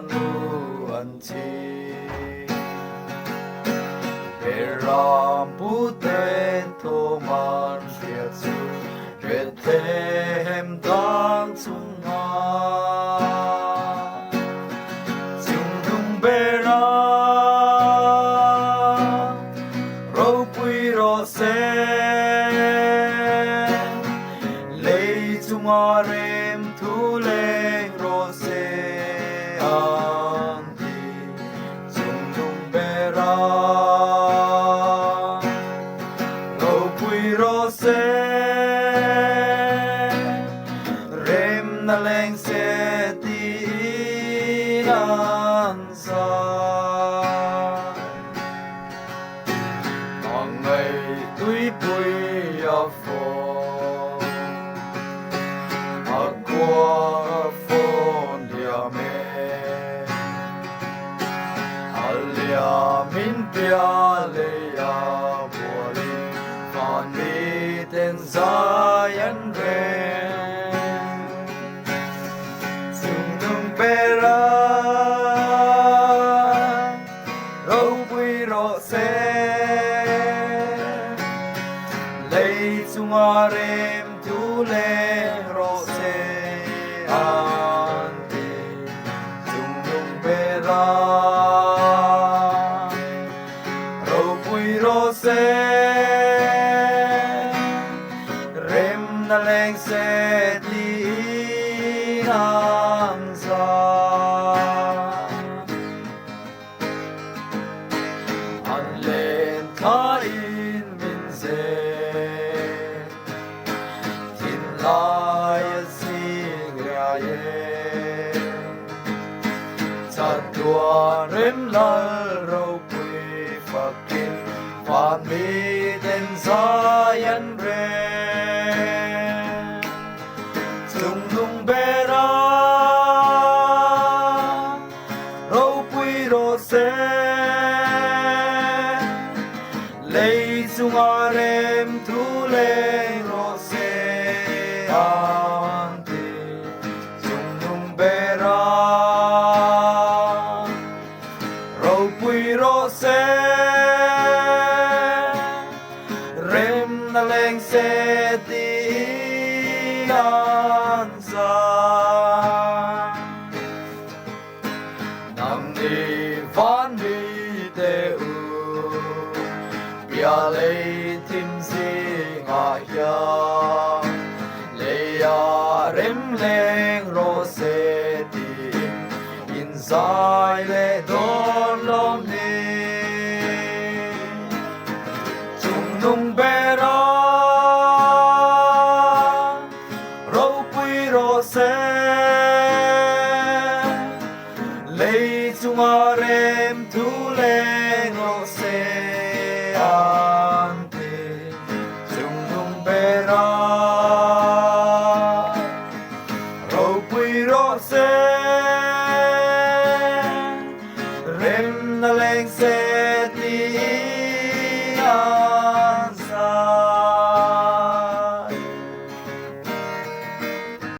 nuanti Beram puten toman shiatsu Betem dang tsunga Tsungtung bera Ro pui ro se Lei tsunga rem tu leng ro se Anti Tsungtung bera Ro pui ro se Rem na leng se ti nan sa Mong ngày tui pui a phô A qua phôn lia me A lia min pia le a bua li Phan mi ten sa yan re Sung nung pera Ro pui ro se Lei sung a rem tu le ro se Ante Sung nung pera Ro pui ro se Rem na leng se ti nan sa An len tha in min se Tin lai a sing ria ye Chặt tua rem lal ro pui fakin Phan mi ten sa yan re Sung nung bera Ro pui ro se Lei sung a rem tu le ro se Ante Sung nung bera Ro pui ro se Rem na leng se ti nan sa Nam ni van mi te u Bia lei tim sing a hia Le a rem leng ro se ti In sai le don lom ni Chung nung bera Ro pui ro se Lei chung a rem tu leng ro se Ante Chung nung bera Ro pui ro se